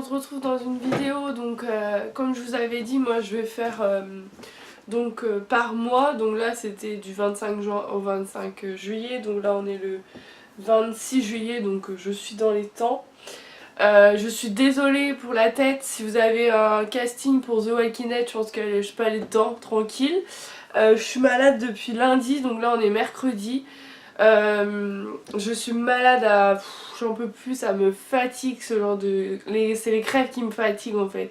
on se retrouve dans une vidéo. Donc comme je vous avais dit, moi je vais faire par mois. Donc là c'était du 25 juin au 25 juillet. Donc là on est le 26 juillet, donc je suis dans les temps. Je suis désolée pour la tête. Si vous avez un casting pour The Walking Dead, je pense que je peux aller dedans tranquille. Je suis malade depuis lundi, donc là on est mercredi. Je suis malade à... J'en peux plus, ça me fatigue ce genre de... C'est les crèves qui me fatiguent en fait.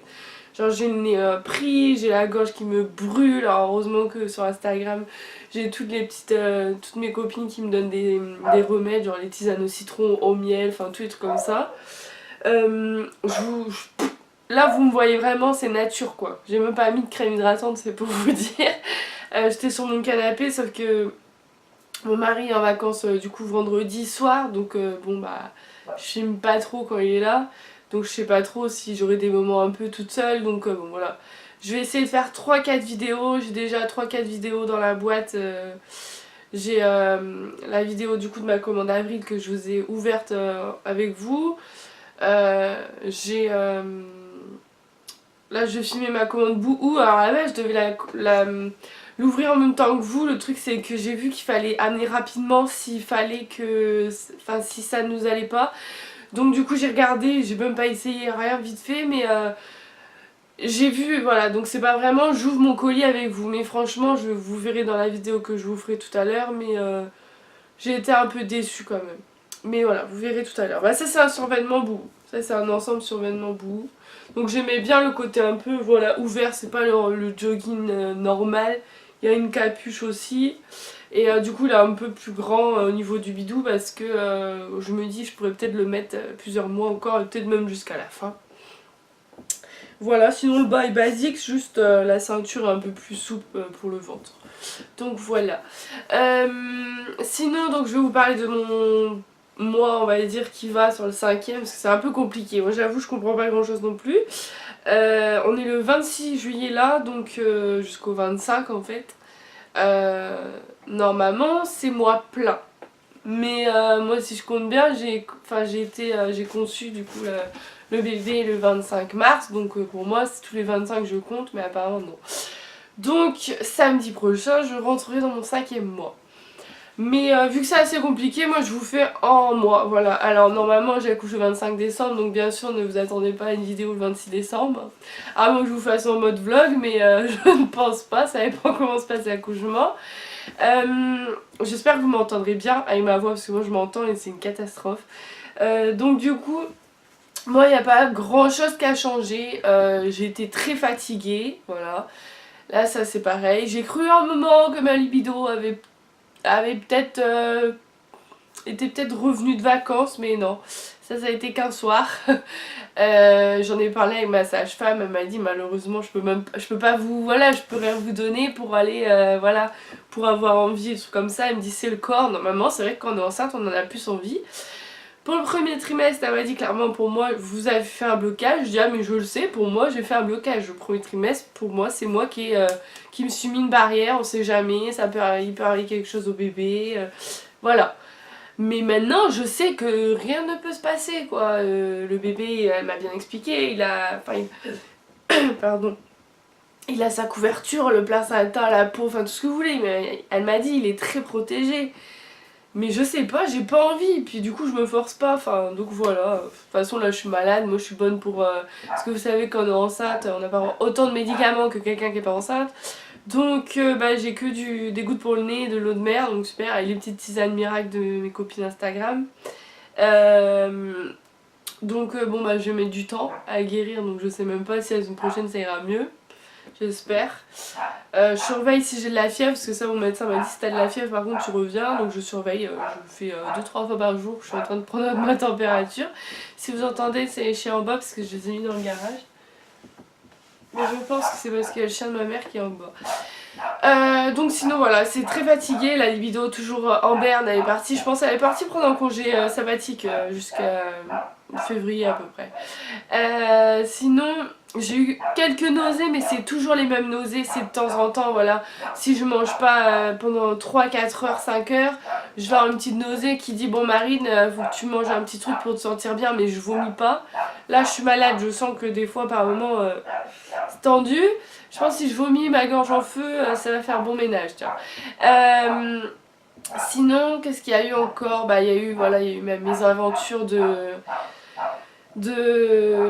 Genre j'ai le nez pris, j'ai la gorge qui me brûle. Alors heureusement que sur Instagram j'ai toutes mes copines qui me donnent des remèdes, genre les tisanes au citron, au miel, enfin tous les trucs comme ça. Là vous me voyez vraiment, c'est nature quoi. J'ai même pas mis de crème hydratante, c'est pour vous dire. J'étais sur mon canapé, sauf que mon mari est en vacances du coup vendredi soir, donc bon bah je filme pas trop quand il est là, donc je sais pas trop si j'aurai des moments un peu toute seule, donc bon voilà. Je vais essayer de faire 3-4 vidéos, j'ai déjà 3-4 vidéos dans la boîte. J'ai la vidéo du coup de ma commande avril que je vous ai ouverte avec vous. J'ai... Là je vais filmer ma commande Bouhou, alors à la base je devais l'ouvrir en même temps que vous. Le truc c'est que j'ai vu qu'il fallait amener rapidement s'il fallait que... Enfin si ça nous allait pas. Donc du coup j'ai regardé, j'ai même pas essayé rien vite fait mais j'ai vu, voilà, donc c'est pas vraiment j'ouvre mon colis avec vous. Mais franchement vous verrez dans la vidéo que je vous ferai tout à l'heure, mais j'ai été un peu déçue quand même. Mais voilà, vous verrez tout à l'heure. Bah ça c'est un survêtement Bouhou, ça c'est un ensemble survêtement Bouhou. Donc j'aimais bien le côté un peu voilà ouvert, c'est pas le jogging normal. Il y a une capuche aussi. Et du coup il est un peu plus grand au niveau du bidou parce que je me dis je pourrais peut-être le mettre plusieurs mois encore et peut-être même jusqu'à la fin. Voilà, sinon le bas est basique, juste la ceinture est un peu plus souple pour le ventre. Donc voilà. Sinon donc je vais vous parler de mon mois on va dire qui va sur le 5e parce que c'est un peu compliqué. Moi j'avoue je comprends pas grand chose non plus. On est le 26 juillet là, donc jusqu'au 25 en fait. Normalement c'est mois plein. Mais moi si je compte bien j'ai conçu du coup le bébé le 25 mars. Donc pour moi c'est tous les 25 je compte, mais apparemment non. Donc samedi prochain je rentrerai dans mon 5e mois. Mais vu que c'est assez compliqué, moi je vous fais en mois, voilà. Alors normalement j'accouche le 25 décembre, donc bien sûr ne vous attendez pas à une vidéo le 26 décembre. À moins que je vous fasse en mode vlog, mais je ne pense pas, ça dépend comment se passe l'accouchement. J'espère que vous m'entendrez bien avec ma voix, parce que moi je m'entends et c'est une catastrophe. Donc du coup, moi il n'y a pas grand chose qui a changé, j'ai été très fatiguée, voilà. Là ça c'est pareil, j'ai cru un moment que ma libido avait peut-être était peut-être revenue de vacances, mais non, ça a été qu'un soir. J'en ai parlé avec ma sage-femme, elle m'a dit malheureusement je peux pas vous, voilà, je peux rien vous donner pour aller, voilà, pour avoir envie, des trucs comme ça. Elle me dit c'est le corps, normalement c'est vrai que quand on est enceinte on en a plus envie. Pour le premier trimestre, elle m'a dit clairement pour moi vous avez fait un blocage. Je dis ah mais je le sais, pour moi j'ai fait un blocage. Le premier trimestre pour moi c'est moi qui me suis mis une barrière, on sait jamais, il peut arriver quelque chose au bébé, voilà. Mais maintenant je sais que rien ne peut se passer quoi. Le bébé elle m'a bien expliqué, pardon. Il a sa couverture, le placenta, la peau, enfin tout ce que vous voulez, mais elle m'a dit il est très protégé. Mais je sais pas, j'ai pas envie, puis du coup je me force pas, enfin donc voilà. De toute façon là je suis malade, moi je suis bonne pour... parce que vous savez quand on est enceinte, on n'a pas autant de médicaments que quelqu'un qui est pas enceinte. Donc bah, j'ai que des gouttes pour le nez et de l'eau de mer, donc super, avec les petites tisanes miracles de mes copines Instagram. Donc bon bah je vais mettre du temps à guérir, donc je sais même pas si la semaine prochaine ça ira mieux. J'espère. Je surveille si j'ai de la fièvre, parce que ça mon médecin m'a dit si t'as de la fièvre par contre tu reviens. Donc je surveille, je fais 2-3 fois par jour, je suis en train de prendre ma température. Si vous entendez c'est les chiens en bas parce que je les ai mis dans le garage. Mais je pense que c'est parce qu'il y a le chien de ma mère qui est en bas. Donc sinon voilà, c'est très fatigué, la libido toujours en berne, elle est partie, je pense qu'elle est partie prendre un congé sabbatique jusqu'à février à peu près. Sinon J'ai eu quelques nausées, mais c'est toujours les mêmes nausées, c'est de temps en temps, voilà. Si je mange pas pendant 3, 4 heures, 5 heures, je vais avoir une petite nausée qui dit bon Marine, faut que tu manges un petit truc pour te sentir bien, mais je vomis pas. Là je suis malade, je sens que des fois par moment c'est tendu. Je pense que si je vomis ma gorge en feu, ça va faire bon ménage, tiens. Sinon, qu'est-ce qu'il y a eu encore? Bah il y a eu, voilà, il y a eu mes aventures de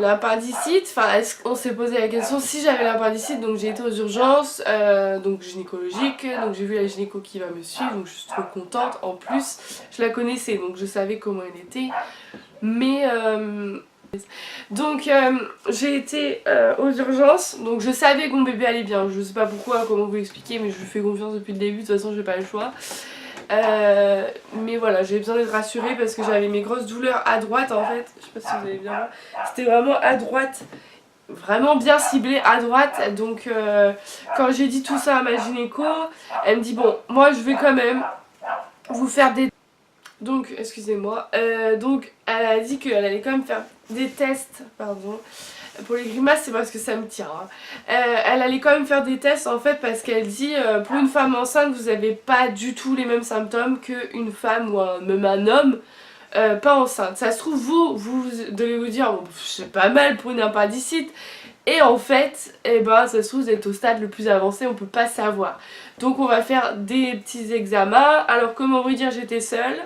l'appendicite. Enfin, on s'est posé la question si j'avais l'appendicite, donc j'ai été aux urgences, donc gynécologiques, donc j'ai vu la gynéco qui va me suivre, donc je suis trop contente. En plus, je la connaissais, donc je savais comment elle était, mais donc j'ai été aux urgences, donc je savais que mon bébé allait bien, je sais pas pourquoi, comment vous expliquer, mais je lui fais confiance depuis le début, de toute façon j'ai pas le choix. Mais voilà, j'ai besoin d'être rassurée parce que j'avais mes grosses douleurs à droite en fait. Je sais pas si vous allez bien voir. C'était vraiment à droite, vraiment bien ciblé à droite. Donc quand j'ai dit tout ça à ma gynéco, elle me dit bon, moi je vais quand même vous faire des... Donc, excusez-moi. Donc elle a dit qu'elle allait quand même faire des tests, pardon. Pour les grimaces, c'est parce que ça me tient. Hein. Elle allait quand même faire des tests en fait parce qu'elle dit pour une femme enceinte, vous n'avez pas du tout les mêmes symptômes qu'une femme ou même un homme pas enceinte. Ça se trouve, vous devez vous dire, bon, c'est pas mal pour une appendicite. Et en fait, eh ben, ça se trouve, vous êtes au stade le plus avancé, on peut pas savoir. Donc on va faire des petits examens. Alors comment vous dire, j'étais seule.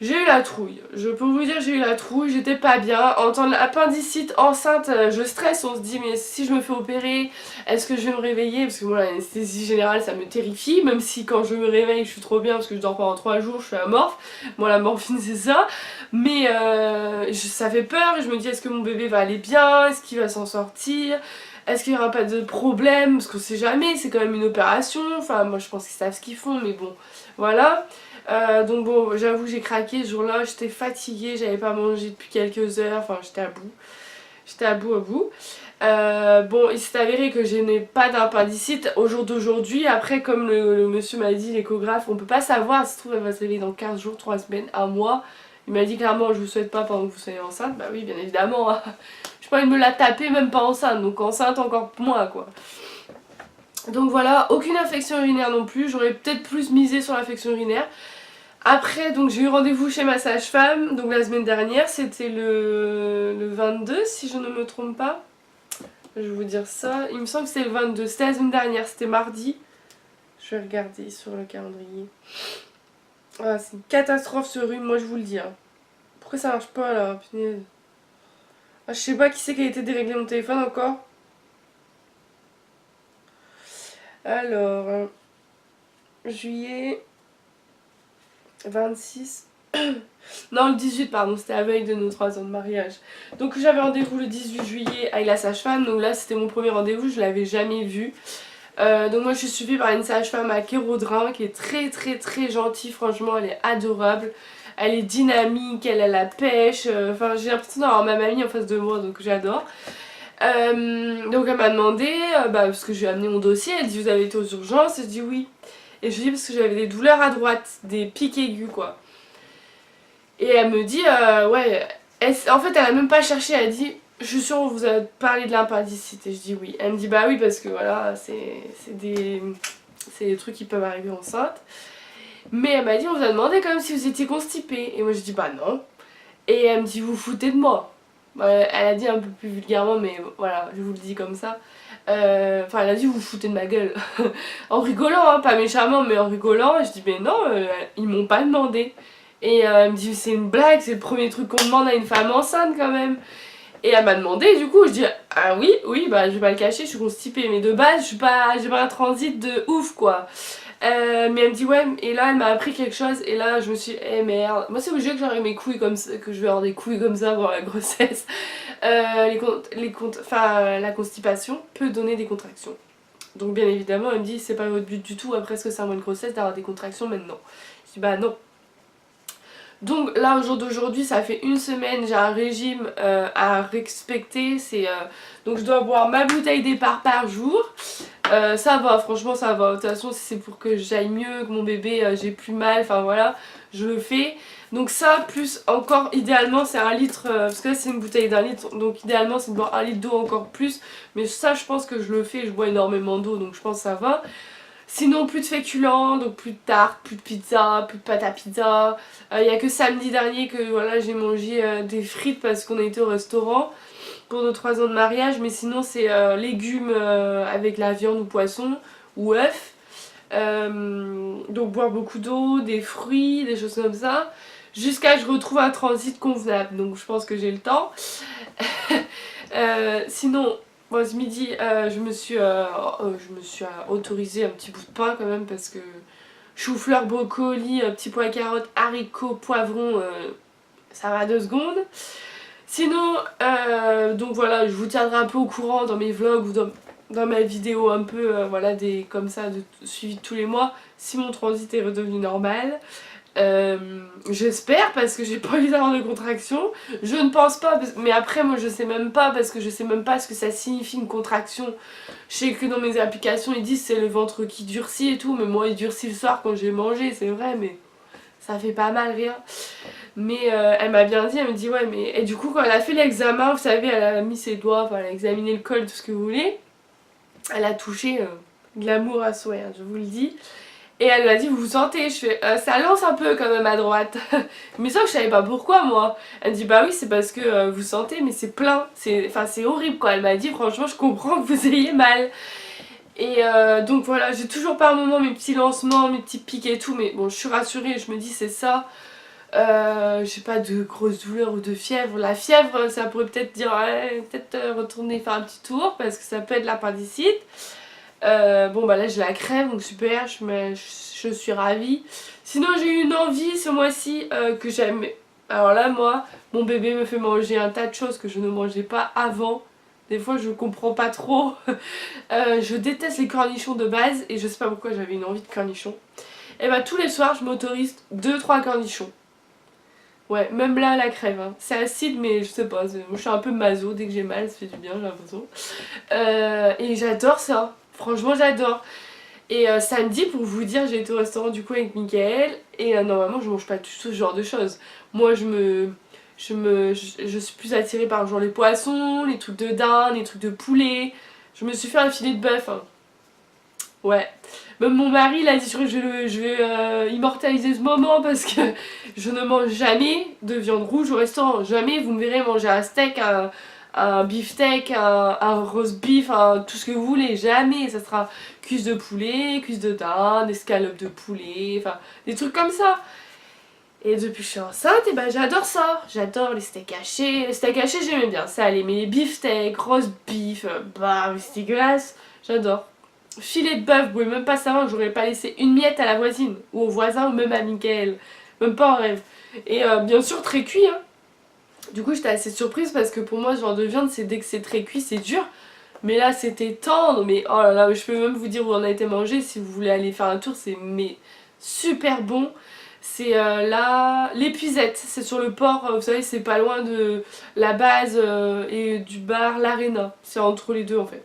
J'ai eu la trouille, je peux vous dire j'ai eu la trouille, j'étais pas bien. Entendre l'appendicite enceinte, je stresse, on se dit mais si je me fais opérer, est-ce que je vais me réveiller? Parce que moi l'anesthésie générale ça me terrifie, même si quand je me réveille je suis trop bien parce que je dors pendant 3 jours, je suis amorphe. Moi la morphine c'est ça, mais ça fait peur et je me dis est-ce que mon bébé va aller bien, est-ce qu'il va s'en sortir? Est-ce qu'il n'y aura pas de problème? Parce qu'on sait jamais, c'est quand même une opération, enfin moi je pense qu'ils savent ce qu'ils font mais bon, voilà. Donc bon, j'avoue j'ai craqué ce jour-là, j'étais fatiguée, j'avais pas mangé depuis quelques heures, enfin j'étais à bout. J'étais à bout. Bon, il s'est avéré que je n'ai pas d'appendicite au jour d'aujourd'hui. Après, comme le monsieur m'a dit, l'échographe, on peut pas savoir, ça se trouve elle va se réveiller dans 15 jours, 3 semaines, 1 mois. Il m'a dit clairement, je vous souhaite pas pendant que vous soyez enceinte. Bah oui, bien évidemment. Hein. Je pas envie de me la taper, même pas enceinte, donc enceinte encore moins quoi. Donc voilà, aucune infection urinaire non plus, j'aurais peut-être plus misé sur l'infection urinaire. Après, donc j'ai eu rendez-vous chez ma sage-femme, donc la semaine dernière, c'était le 22 si je ne me trompe pas. Je vais vous dire ça, il me semble que c'était le 22, c'était la semaine dernière, c'était mardi. Je vais regarder sur le calendrier. Ah, c'est une catastrophe ce rhume, moi je vous le dis. Hein. Pourquoi ça marche pas là, punaise. Ah, je sais pas qui c'est qui a été déréglé mon téléphone encore. Alors, juillet 26. Non, le 18, pardon, c'était la veille de nos 3 ans de mariage. Donc j'avais rendez-vous le 18 juillet avec la sage-femme. Donc là, c'était mon premier rendez-vous, je l'avais jamais vu. Donc moi, je suis suivie par une sage-femme à Kérodrin qui est très très très gentille. Franchement, elle est adorable. Elle est dynamique, elle a la pêche. Enfin, j'ai l'impression d'avoir ma mamie en face de moi, donc j'adore. Donc elle m'a demandé, parce que je lui ai amené mon dossier, elle dit vous avez été aux urgences, et je dis oui. Et je lui dis parce que j'avais des douleurs à droite, des pics aigus quoi. Et elle me dit, ouais, en fait elle a même pas cherché, elle a dit je suis sûre on vous a parlé de l'appendicite. Et je dis oui. Elle me dit bah oui parce que voilà, c'est des trucs qui peuvent arriver enceinte. Mais elle m'a dit on vous a demandé quand même si vous étiez constipée. Et moi je dis bah non. Et elle me dit vous foutez de moi. Elle a dit un peu plus vulgairement mais voilà, je vous le dis comme ça. Enfin elle a dit vous foutez de ma gueule. En rigolant, hein, pas méchamment mais en rigolant. Et je dis mais non, ils m'ont pas demandé. Et elle me dit c'est une blague, c'est le premier truc qu'on demande à une femme enceinte quand même. Et elle m'a demandé du coup, je dis ah oui, bah je vais pas le cacher, je suis constipée. Mais de base, j'ai pas un transit de ouf quoi. Mais elle me dit ouais, et là elle m'a appris quelque chose et là je me suis dit eh merde, moi c'est obligé que j'aurai mes couilles comme ça, que je vais avoir des couilles comme ça pendant la grossesse. La constipation peut donner des contractions. Donc bien évidemment elle me dit c'est pas votre but du tout après presque 5 mois de grossesse d'avoir des contractions maintenant. Je dis bah non. Donc là au jour d'aujourd'hui ça fait une semaine, j'ai un régime à respecter, donc je dois boire ma bouteille d'épargne par jour. Ça va, franchement ça va, de toute façon si c'est pour que j'aille mieux, que mon bébé j'ai plus mal, enfin voilà, je le fais. Donc ça plus encore idéalement c'est 1 litre, parce que là c'est une bouteille d'1 litre, donc idéalement c'est de boire 1 litre d'eau encore plus. Mais ça je pense que je le fais, je bois énormément d'eau donc je pense que ça va. Sinon plus de féculents, donc plus de tarte, plus de pizza, plus de pâte à pizza. Il n'y a que samedi dernier que voilà, j'ai mangé des frites parce qu'on a été au restaurant pour nos 3 ans de mariage. Mais sinon c'est légumes avec la viande ou poisson ou œufs. Donc boire beaucoup d'eau, des fruits, des choses comme ça. Jusqu'à ce que je retrouve un transit convenable. Donc je pense que j'ai le temps. Sinon... Bon, ce midi, je me suis autorisé un petit bout de pain quand même parce que chou-fleur, brocoli, petit pois carottes, haricots, poivrons, ça va 2 secondes. Sinon, donc voilà, je vous tiendrai un peu au courant dans mes vlogs ou dans ma vidéo un peu, voilà, comme ça, de suivi de tous les mois, si mon transit est redevenu normal. J'espère parce que j'ai pas envie d'avoir de contraction. Je ne pense pas, mais après moi je sais même pas parce que je sais même pas ce que ça signifie une contraction. Je sais que dans mes applications ils disent c'est le ventre qui durcit et tout, mais moi il durcit le soir quand j'ai mangé, c'est vrai, mais ça fait pas mal rien. Mais elle m'a bien dit, elle me dit ouais mais... Et du coup quand elle a fait l'examen, vous savez, elle a mis ses doigts, enfin, elle a examiné le col, tout ce que vous voulez. Elle a touché de l'amour à souhait, hein, je vous le dis. Et elle m'a dit vous vous sentez, je fais ça lance un peu quand même à droite. Mais ça je savais pas pourquoi moi. Elle me dit bah oui c'est parce que vous sentez mais c'est plein, c'est horrible quoi. Elle m'a dit franchement je comprends que vous ayez mal. Et donc voilà, j'ai toujours par moment mes petits lancements, mes petits pics et tout, mais bon je suis rassurée, je me dis c'est ça. J'ai pas de grosses douleurs ou de fièvre. La fièvre ça pourrait peut-être dire ouais, peut-être retourner faire un petit tour parce que ça peut être l'appendicite. Bon bah là j'ai la crème donc super, je suis ravie. Sinon j'ai eu une envie ce mois-ci que j'aime. Alors là moi, mon bébé me fait manger un tas de choses que je ne mangeais pas avant. Des fois je comprends pas trop. Je déteste les cornichons de base et je sais pas pourquoi j'avais une envie de cornichons. Et bah tous les soirs je m'autorise 2-3 cornichons. Ouais, même là la crème, hein. C'est acide mais je sais pas, je suis un peu maso, dès que j'ai mal ça fait du bien j'ai l'impression. Et j'adore ça. Franchement j'adore. Et samedi pour vous dire j'ai été au restaurant du coup avec Mickaël et normalement je mange pas du tout ce genre de choses. Moi je suis plus attirée par genre les poissons, les trucs de dinde, les trucs de poulet. Je me suis fait un filet de bœuf hein. Ouais. Même mon mari il a dit je vais immortaliser ce moment parce que je ne mange jamais de viande rouge au restaurant. Jamais vous me verrez manger un steak, un beefsteak, un roast beef, tout ce que vous voulez, jamais. Ça sera cuisse de poulet, cuisse de dinde, escalope de poulet, enfin des trucs comme ça. Et depuis que je suis enceinte, et ben j'adore ça. J'adore les steaks hachés. Les steaks hachés j'aimais bien, ça allait, mais les beefsteaks, roast beef, bah c'est dégueulasse. J'adore. Filet de bœuf, vous pouvez même pas savoir, j'aurais pas laissé une miette à la voisine, ou au voisin, ou même à Mickaël. Même pas en rêve. Et bien sûr très cuit hein. Du coup j'étais assez surprise parce que pour moi ce genre de viande c'est dès que c'est très cuit c'est dur. Mais là c'était tendre, mais oh là là je peux même vous dire où on a été mangé si vous voulez aller faire un tour, c'est mais super bon. C'est là l'Épuisette, c'est sur le port, vous savez c'est pas loin de la base et du bar l'Arena, c'est entre les deux en fait.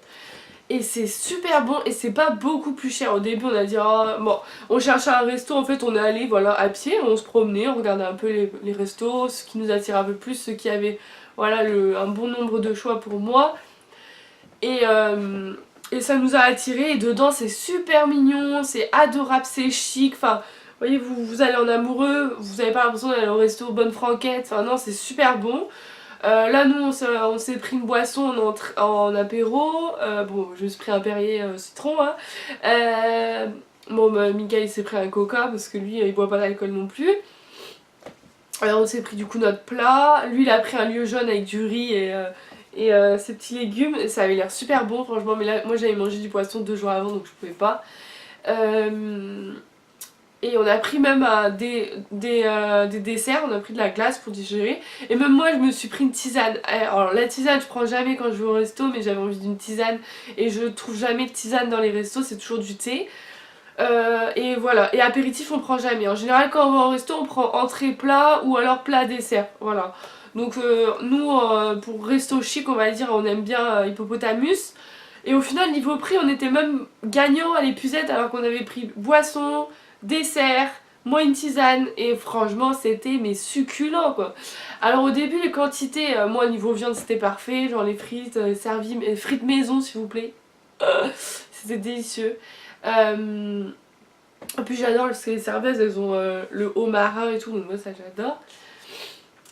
Et c'est super bon et c'est pas beaucoup plus cher. Au début on a dit oh, bon, on cherchait un resto, en fait on est allé voilà à pied, on se promenait, on regardait un peu les restos, ce qui nous attirait un peu plus, ceux qui avaient voilà un bon nombre de choix pour moi. Et ça nous a attiré et dedans c'est super mignon, c'est adorable, c'est chic, enfin vous voyez vous allez en amoureux, vous avez pas l'impression d'aller au resto bonne franquette, enfin non c'est super bon. Là nous on s'est pris une boisson en apéro, bon je me suis pris un Perrier citron hein. Bon bah Mickaël s'est pris un coca parce que lui il boit pas d'alcool non plus. Alors on s'est pris du coup notre plat, lui il a pris un lieu jaune avec du riz et ses petits légumes, et ça avait l'air super bon franchement, mais là moi j'avais mangé du poisson 2 jours avant donc je pouvais pas. Et on a pris même des desserts, on a pris de la glace pour digérer. Et même moi je me suis pris une tisane. Alors la tisane je prends jamais quand je vais au resto, mais j'avais envie d'une tisane. Et je trouve jamais de tisane dans les restos, c'est toujours du thé. Et voilà, et apéritif on prend jamais. En général quand on va au resto on prend entrée plat ou alors plat dessert, voilà. Donc nous pour resto chic on va dire on aime bien Hippopotamus. Et au final niveau prix on était même gagnant à l'épuisette alors qu'on avait pris boisson, dessert, moi une tisane et franchement c'était mais succulent quoi. Alors au début les quantités, moi niveau viande c'était parfait, genre les frites servies, frites maison s'il vous plaît. C'était délicieux. En plus j'adore parce que les cervezes elles ont le haut marin et tout donc moi ça j'adore.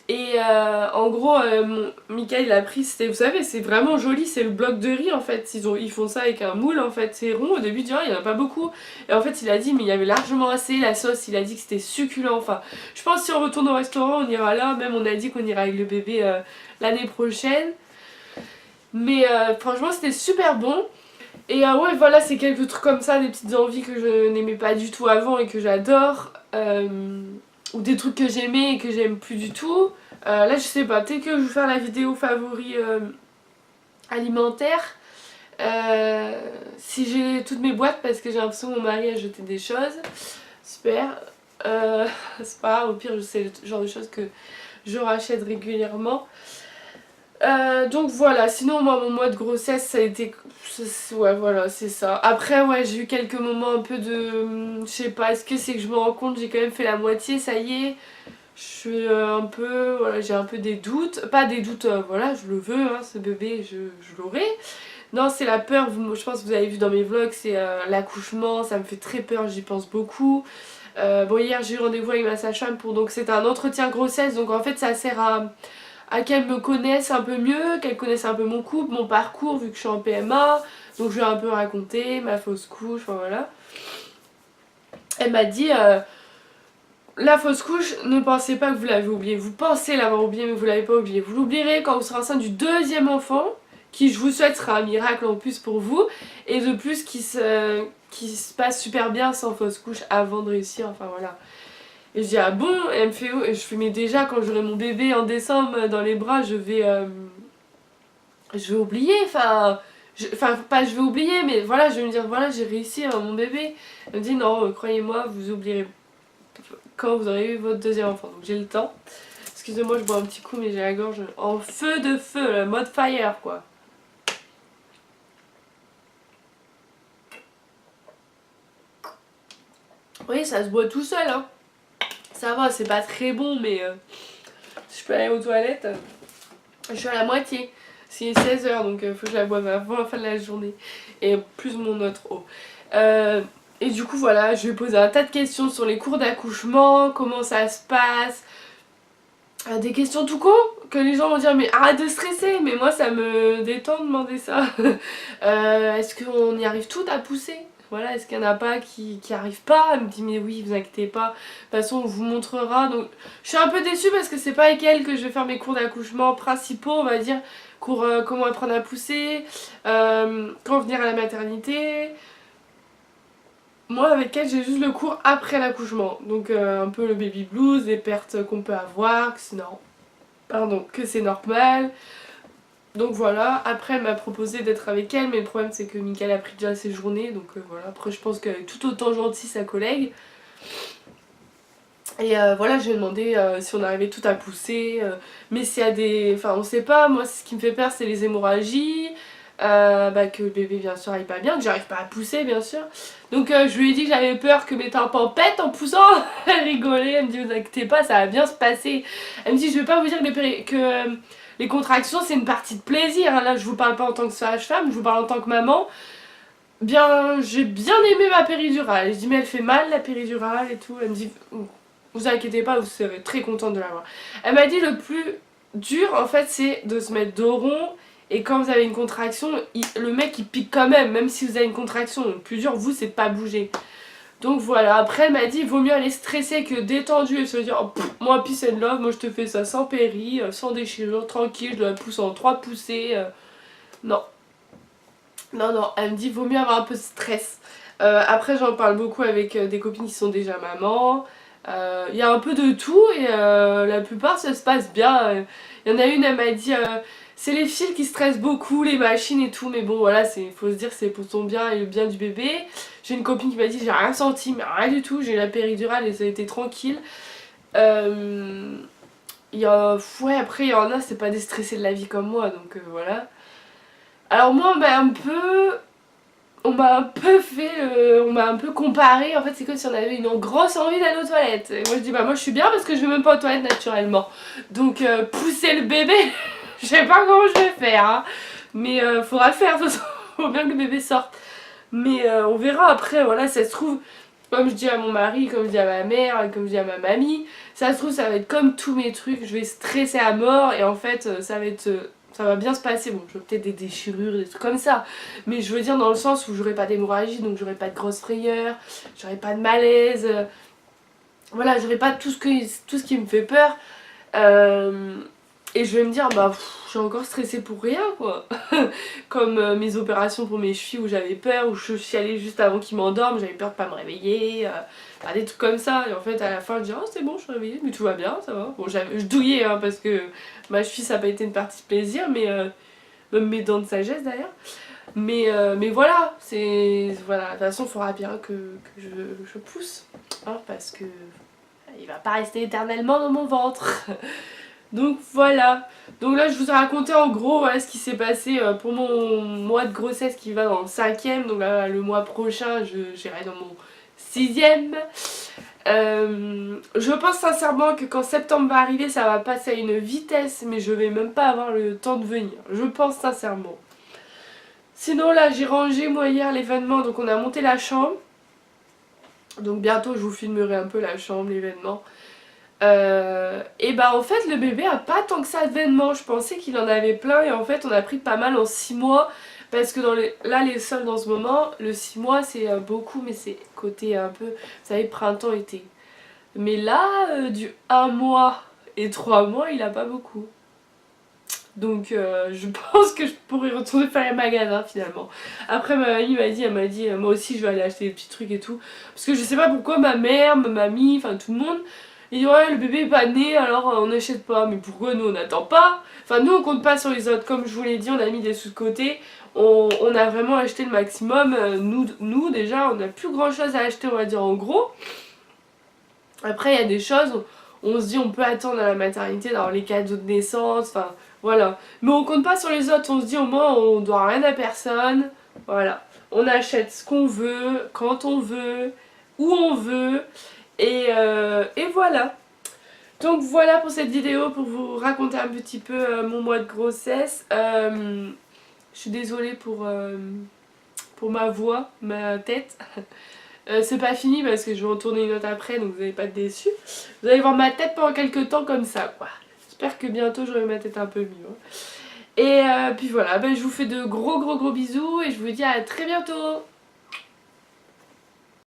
Et en gros Mickaël il a pris, vous savez c'est vraiment joli, c'est le bloc de riz en fait, ils font ça avec un moule en fait, c'est rond au début il y en a pas beaucoup et en fait il a dit mais il y avait largement assez, la sauce il a dit que c'était succulent, enfin je pense que si on retourne au restaurant on ira là, même on a dit qu'on ira avec le bébé l'année prochaine mais franchement c'était super bon. Et ouais voilà c'est quelques trucs comme ça, des petites envies que je n'aimais pas du tout avant et que j'adore, ou des trucs que j'aimais et que j'aime plus du tout. Là je sais pas, peut-être que je vais faire la vidéo favoris alimentaire, si j'ai toutes mes boîtes parce que j'ai l'impression que mon mari a jeté des choses. Super, c'est pas grave, au pire je sais le genre de choses que je rachète régulièrement. Donc voilà, sinon moi mon mois de grossesse ça a été... Ouais voilà c'est ça. Après ouais j'ai eu quelques moments un peu de... Je sais pas, est-ce que c'est que je me rends compte, j'ai quand même fait la moitié, ça y est. Je suis un peu... Voilà j'ai un peu des doutes. Pas des doutes, voilà je le veux hein, ce bébé je l'aurai. Non c'est la peur, je pense que vous avez vu dans mes vlogs, c'est l'accouchement, ça me fait très peur, j'y pense beaucoup. Bon hier j'ai eu rendez-vous avec ma sage-femme pour... Donc c'est un entretien grossesse donc en fait ça sert à qu'elle me connaisse un peu mieux, qu'elle connaisse un peu mon couple, mon parcours vu que je suis en PMA. Donc je lui ai un peu raconté ma fausse couche, enfin voilà. Elle m'a dit la fausse couche, ne pensez pas que vous l'avez oublié. Vous pensez l'avoir oublié mais vous l'avez pas oublié. Vous l'oublierez quand vous serez enceinte du deuxième enfant, qui je vous souhaite sera un miracle en plus pour vous. Et de plus qui se passe super bien sans fausse couche avant de réussir, enfin voilà. Et je dis ah bon, et elle me fait oh, et je fais mais déjà quand j'aurai mon bébé en décembre dans les bras je vais oublier, enfin pas je vais oublier mais voilà je vais me dire voilà j'ai réussi à avoir mon bébé. Elle me dit non croyez-moi vous oublierez quand vous aurez eu votre deuxième enfant, donc j'ai le temps. Excusez-moi je bois un petit coup mais j'ai la gorge en feu de feu, le mode fire quoi. Oui ça se boit tout seul hein. Ça va c'est pas très bon mais si je peux aller aux toilettes je suis à la moitié. C'est 16h donc il faut que je la boive avant la fin de la journée. Et plus mon autre eau. Et du coup voilà, je vais poser un tas de questions sur les cours d'accouchement, comment ça se passe. Des questions tout con que les gens vont dire mais arrête de stresser. Mais moi ça me détend de demander ça. Est-ce qu'on y arrive toutes à pousser? Voilà, est-ce qu'il n'y en a pas qui arrivent pas? Elle me dit mais oui vous inquiétez pas, de toute façon on vous montrera. Donc je suis un peu déçue parce que c'est pas avec elle que je vais faire mes cours d'accouchement principaux on va dire. Cours comment apprendre à pousser, quand venir à la maternité. Moi avec elle j'ai juste le cours après l'accouchement. Donc un peu le baby blues, les pertes qu'on peut avoir, que c'est normal. Donc voilà, après elle m'a proposé d'être avec elle mais le problème c'est que Mickaël a pris déjà ses journées donc voilà, après je pense qu'elle est tout autant gentille sa collègue. Et voilà je lui ai demandé si on arrivait tout à pousser, mais s'il y a des... Enfin on sait pas, moi ce qui me fait peur c'est les hémorragies, que le bébé bien sûr aille pas bien, que j'arrive pas à pousser bien sûr. Donc je lui ai dit que j'avais peur que mes tympans pètent en poussant. Elle rigolait, elle me dit vous inquiétez pas ça va bien se passer. Elle me dit je vais pas vous dire que les contractions c'est une partie de plaisir, hein. Là je vous parle pas en tant que sage-femme, je vous parle en tant que maman. Bien, j'ai bien aimé ma péridurale. Je dis mais elle fait mal la péridurale et tout. Elle me dit vous inquiétez pas vous serez très contente de l'avoir. Elle m'a dit le plus dur en fait c'est de se mettre dos rond. Et quand vous avez une contraction, le mec il pique quand même, même si vous avez une contraction. Donc le plus dur vous c'est de pas bouger. Donc voilà, après elle m'a dit il vaut mieux aller stresser que détendu et se dire oh, moi peace and love, moi je te fais ça sans péri, sans déchirure, tranquille, je la pousse en 3 poussées. Non. Non, non, elle me dit vaut mieux avoir un peu de stress. Après j'en parle beaucoup avec des copines qui sont déjà mamans. Il y a un peu de tout et la plupart ça se passe bien. Il y en a une, elle m'a dit c'est les fils qui stressent beaucoup, les machines et tout, mais bon voilà, faut se dire que c'est pour ton bien et le bien du bébé. J'ai une copine qui m'a dit j'ai rien senti, mais rien du tout, j'ai eu la péridurale et ça a été tranquille. Ouais, après il y en a, c'est pas des stressés de la vie comme moi, donc voilà. Alors moi on m'a un peu on m'a un peu comparé, en fait c'est comme si on avait une grosse envie d'aller aux toilettes. Et moi je dis bah moi je suis bien parce que je vais même pas aux toilettes naturellement. Donc pousser le bébé, je sais pas comment je vais faire, hein. Mais faudra le faire de toute façon, faut bien que le bébé sorte. Mais on verra après, voilà, ça se trouve, comme je dis à mon mari, comme je dis à ma mère, comme je dis à ma mamie, ça se trouve ça va être comme tous mes trucs, je vais stresser à mort et en fait ça va bien se passer. Bon, j'aurai peut-être des déchirures, des trucs comme ça, mais je veux dire dans le sens où j'aurai pas d'hémorragie, donc j'aurai pas de grosses frayeurs, j'aurai pas de malaise, voilà, j'aurai pas tout ce qui me fait peur. Et je vais me dire, bah, je suis encore stressée pour rien, quoi. Comme mes opérations pour mes chevilles où j'avais peur, où je suis allée juste avant qu'ils m'endorment, j'avais peur de pas me réveiller, des trucs comme ça. Et en fait, à la fin, je dis, oh, c'est bon, je suis réveillée, mais tout va bien, ça va. Bon, je douillais, hein, parce que ma cheville, ça n'a pas été une partie de plaisir, mais même mes dents de sagesse d'ailleurs. Mais voilà, voilà, de toute façon, il faudra bien que je pousse, hein, parce que il va pas rester éternellement dans mon ventre. Donc voilà, donc là je vous ai raconté en gros voilà, ce qui s'est passé pour mon mois de grossesse qui va dans le 5e. Donc là le mois prochain j'irai dans mon 6e. Je pense sincèrement que quand septembre va arriver ça va passer à une vitesse, mais je vais même pas avoir le temps de venir. Je pense sincèrement. Sinon là j'ai rangé moi hier l'événement, donc on a monté la chambre. Donc bientôt je vous filmerai un peu la chambre, l'événement. Et bah en fait le bébé a pas tant que ça d'événements, je pensais qu'il en avait plein et en fait on a pris pas mal en 6 mois parce que là les soldes en ce moment, le 6 mois c'est beaucoup mais c'est côté un peu, vous savez, printemps-été. Mais là du 1 mois et 3 mois il a pas beaucoup. Donc je pense que je pourrais retourner faire les magasins finalement. Après ma mamie elle m'a dit moi aussi je vais aller acheter des petits trucs et tout. Parce que je sais pas pourquoi ma mère, ma mamie, enfin tout le monde, ils disent ouais le bébé est pas né alors on n'achète pas. Mais pourquoi nous on n'attend pas? Enfin nous on compte pas sur les autres, comme je vous l'ai dit on a mis des sous de côté. On a vraiment acheté le maximum. Nous déjà on n'a plus grand chose à acheter, on va dire en gros. Après il y a des choses, on se dit on peut attendre à la maternité d'avoir les cadeaux de naissance, enfin voilà. Mais on compte pas sur les autres, on se dit au moins on doit rien à personne. Voilà. On achète ce qu'on veut, quand on veut, où on veut. Et voilà. Donc voilà pour cette vidéo, pour vous raconter un petit peu mon mois de grossesse. Je suis désolée pour ma voix, ma tête. C'est pas fini parce que je vais en tourner une autre après, donc vous n'allez pas être déçus. Vous allez voir ma tête pendant quelques temps comme ça, quoi. J'espère que bientôt j'aurai ma tête un peu mieux. Et puis voilà, je vous fais de gros bisous et je vous dis à très bientôt.